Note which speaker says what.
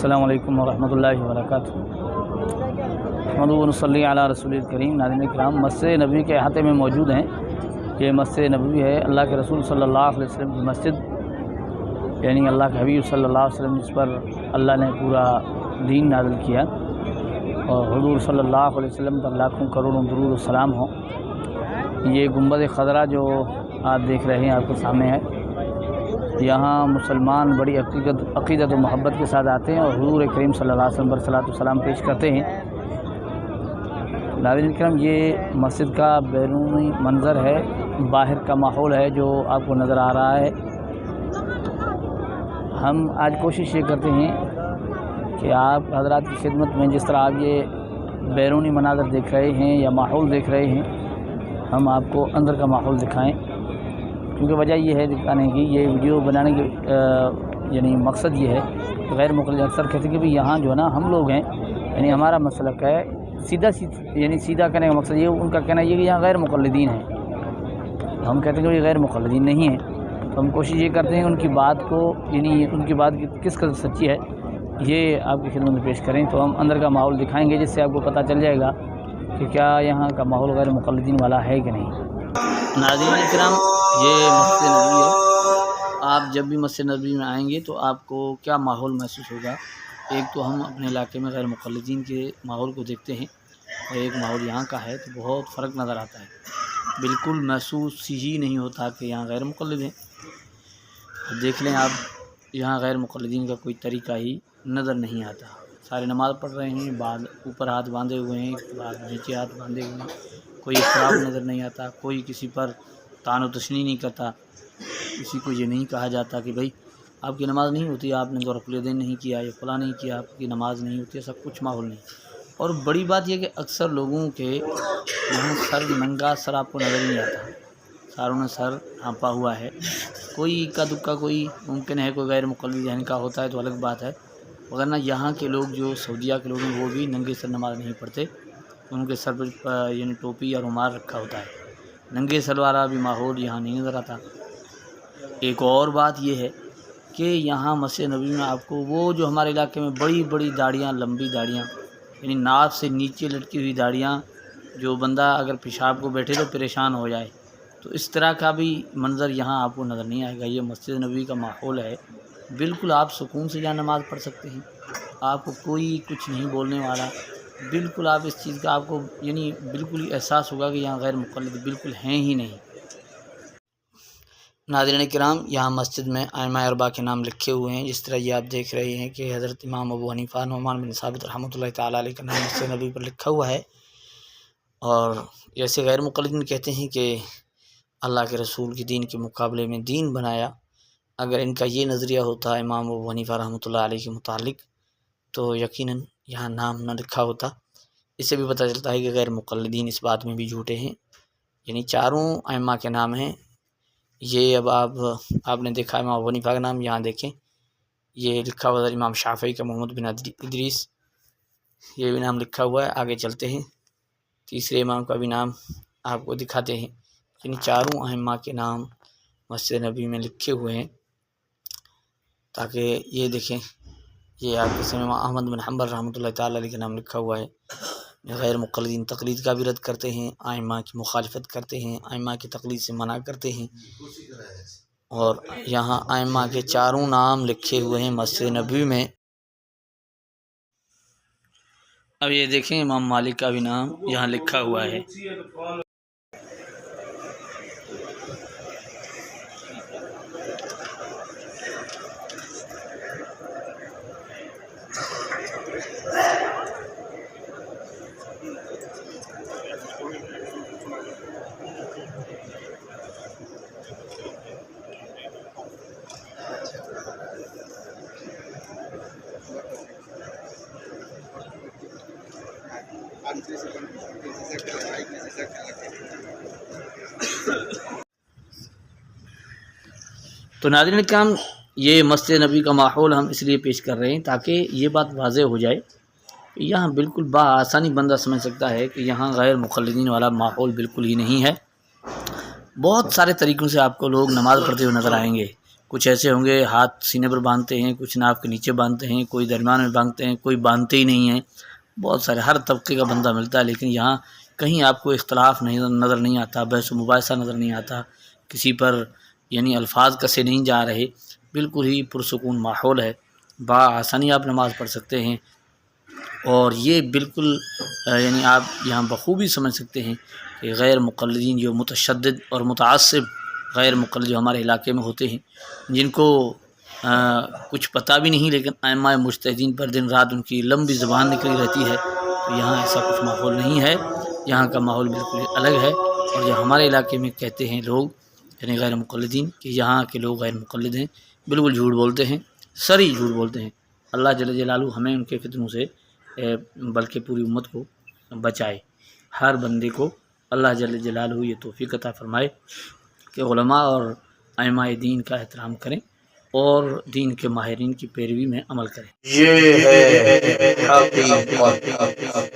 Speaker 1: السلام علیکم ورحمۃ اللہ وبرکاتہ۔ محمد صلی علی رسول کریم۔ ناظرین کرام، مسجد نبوی کے احاطے میں موجود ہیں۔ یہ مسجد نبوی ہے، اللہ کے رسول صلی اللہ علیہ وسلم کی مسجد، یعنی اللہ کے حبیب صلی اللہ علیہ وسلم جس پر اللہ نے پورا دین نازل کیا، اور حضور صلی اللہ علیہ وسلم پر لاکھوں کروڑوں درود و سلام ہوں۔ یہ گنبد خضرا جو آپ دیکھ رہے ہیں آپ کے سامنے ہے، یہاں مسلمان بڑی عقیدت و محبت کے ساتھ آتے ہیں اور حضور کریم صلی اللہ علیہ وسلم پر صلاۃ و سلام پیش کرتے ہیں۔ ناظرین کرام، یہ مسجد کا بیرونی منظر ہے، باہر کا ماحول ہے جو آپ کو نظر آ رہا ہے۔ ہم آج کوشش یہ کرتے ہیں کہ آپ حضرات کی خدمت میں جس طرح آپ یہ بیرونی مناظر دیکھ رہے ہیں یا ماحول دیکھ رہے ہیں، ہم آپ کو اندر کا ماحول دکھائیں، کیونکہ وجہ یہ ہے دکھانے کی، یہ ویڈیو بنانے کی یعنی مقصد یہ ہے کہ غیر مقلد اکثر کہتے ہیں کہ بھئی یہاں جو ہے نا ہم لوگ ہیں، یعنی ہمارا مسلک ہے، سیدھا کہنے کا مقصد یہ، ان کا کہنا یہ کہ یہاں غیر مقلدین ہیں۔ ہم کہتے ہیں کہ یہ غیر مقلدین نہیں ہیں، تو ہم کوشش یہ کرتے ہیں ان کی بات کو، یعنی ان کی بات کس قدر سچی ہے یہ آپ کی خدمت میں پیش کریں۔ تو ہم اندر کا ماحول دکھائیں گے جس سے آپ کو پتہ چل جائے گا کہ کیا یہاں کا ماحول غیر مقلدین والا ہے کہ نہیں۔ ناظرین کرام، یہ مسجد نبوی ہے۔ آپ جب بھی مسجد نبوی میں آئیں گے تو آپ کو کیا ماحول محسوس ہوگا؟ ایک تو ہم اپنے علاقے میں غیر مقلدین کے ماحول کو دیکھتے ہیں، اور ایک ماحول یہاں کا ہے، تو بہت فرق نظر آتا ہے۔ بالکل محسوس ہی نہیں ہوتا کہ یہاں غیر مقلد ہیں۔ دیکھ لیں آپ، یہاں غیر مقلدین کا کوئی طریقہ ہی نظر نہیں آتا۔ سارے نماز پڑھ رہے ہیں، بعد اوپر ہاتھ باندھے ہوئے ہیں، بعد نیچے ہاتھ باندھے ہوئے ہیں، کوئی اختلاف نظر نہیں آتا، کوئی کسی پر طعن و تشنیع نہیں کرتا، کسی کو یہ نہیں کہا جاتا کہ بھئی آپ کی نماز نہیں ہوتی، آپ نے تو رکوع الیدین نہیں کیا، یہ فلاں نہیں کیا، آپ کی نماز نہیں ہوتی، ایسا کچھ ماحول نہیں۔ اور بڑی بات یہ کہ اکثر لوگوں کے یہاں سر ننگا سر آپ کو نظر نہیں آتا، ساروں نے سر ڈھانپا ہوا ہے۔ کوئی اکا دکا کوئی ممکن ہے کوئی غیر مقلد ذہن کا ہوتا ہے تو الگ بات ہے، ورنہ یہاں کے لوگ جو سعودیہ کے لوگ ہیں وہ بھی ننگے سر نماز نہیں پڑھتے، ان کے سر پر یعنی ٹوپی اور رومال رکھا ہوتا ہے۔ ننگے سر والا بھی ماحول یہاں نہیں نظر آتا۔ ایک اور بات یہ ہے کہ یہاں مسجد نبوی میں آپ کو وہ جو ہمارے علاقے میں بڑی بڑی داڑیاں، لمبی داڑیاں، یعنی ناف سے نیچے لٹکی ہوئی داڑیاں، جو بندہ اگر پیشاب کو بیٹھے تو پریشان ہو جائے، تو اس طرح کا بھی منظر یہاں آپ کو نظر نہیں آئے گا۔ یہ مسجد نبوی کا ماحول ہے، بالکل آپ سکون سے یہاں نماز پڑھ سکتے ہیں، آپ کو کوئی کچھ نہیں بولنے والا، بالکل آپ اس چیز کا آپ کو یعنی بالکل ہی احساس ہوگا کہ یہاں غیر مقلد بالکل ہیں ہی نہیں۔ ناظرین کرام، یہاں مسجد میں ائمہ اربعہ کے نام لکھے ہوئے ہیں، جس طرح یہ آپ دیکھ رہے ہیں کہ حضرت امام ابو حنیفہ نعمان بن ثابت رحمۃ اللہ تعالیٰ علیہ کا نام مسجد نبوی پر لکھا ہوا ہے۔ اور جیسے غیر مقلدین کہتے ہیں کہ اللہ کے رسول کے دین کے مقابلے میں دین بنایا، اگر ان کا یہ نظریہ ہوتا امام ابو حنیفہ رحمۃ اللہ علیہ کے متعلق تو یقیناً یہاں نام نہ لکھا ہوتا۔ اس سے بھی پتہ چلتا ہے کہ غیر مقلدین اس بات میں بھی جھوٹے ہیں، یعنی چاروں ائمہ کے نام ہیں۔ یہ اب آپ نے دیکھا امام ابو حنیفہ کا نام، یہاں دیکھیں یہ لکھا ہوا ہے امام شافعی کا محمد بن ادریس، یہ بھی نام لکھا ہوا ہے۔ آگے چلتے ہیں، تیسرے امام کا بھی نام آپ کو دکھاتے ہیں، یعنی چاروں ائمہ کے نام مسجد نبوی میں لکھے ہوئے ہیں، تاکہ یہ دیکھیں یہ آپ کے سامنے امام احمد بن حنبل رحمۃ اللہ تعالیٰ علیہ کا نام لکھا ہوا ہے۔ غیر مقلدین تقلید کا بھی رد کرتے ہیں، ائمہ کی مخالفت کرتے ہیں، ائمہ کی تقلید سے منع کرتے ہیں، اور یہاں ائمہ کے چاروں نام لکھے ہوئے ہیں مسجد نبوی میں۔ اب یہ دیکھیں امام مالک کا بھی نام یہاں لکھا ہوا ہے۔ تو ناظرین کرام، یہ مسجد نبوی کا ماحول ہم اس لیے پیش کر رہے ہیں تاکہ یہ بات واضح ہو جائے کہ یہاں بالکل بآسانی بندہ سمجھ سکتا ہے کہ یہاں غیر مقلدین والا ماحول بالکل ہی نہیں ہے۔ بہت سارے طریقوں سے آپ کو لوگ نماز پڑھتے ہوئے نظر آئیں گے، کچھ ایسے ہوں گے ہاتھ سینے پر باندھتے ہیں، کچھ ناف کے نیچے باندھتے ہیں، کوئی درمیان میں باندھتے ہیں، کوئی باندھتے ہی نہیں ہیں، بہت سارے ہر طبقے کا بندہ ملتا ہے۔ لیکن یہاں کہیں آپ کو اختلاف نظر نہیں آتا، بحث و مباحثہ نظر نہیں آتا، کسی پر یعنی الفاظ کسے نہیں جا رہے، بالکل ہی پرسکون ماحول ہے، بآسانی آپ نماز پڑھ سکتے ہیں۔ اور یہ بالکل یعنی آپ یہاں بخوبی سمجھ سکتے ہیں کہ غیر مقلدین جو متشدد اور متعصب غیر مقلد جو ہمارے علاقے میں ہوتے ہیں، جن کو کچھ پتہ بھی نہیں، لیکن ائمہ مجتہدین پر دن رات ان کی لمبی زبان نکلی رہتی ہے، تو یہاں ایسا کچھ ماحول نہیں ہے۔ یہاں کا ماحول بالکل ہی الگ ہے۔ اور جو ہمارے علاقے میں کہتے ہیں لوگ یعنی غیر مقلدین کہ یہاں کے لوگ غیر مقلد ہیں، بالکل جھوٹ بولتے ہیں، سری جھوٹ بولتے ہیں۔ اللہ جل جلالہ ہمیں ان کے فتنوں سے بلکہ پوری امت کو بچائے۔ ہر بندے کو اللہ جل جلالہ یہ توفیق عطا فرمائے کہ علماء اور ائمہ دین کا احترام کریں اور دین کے ماہرین کی پیروی میں عمل کریں۔
Speaker 2: یہ ہے حقیقت۔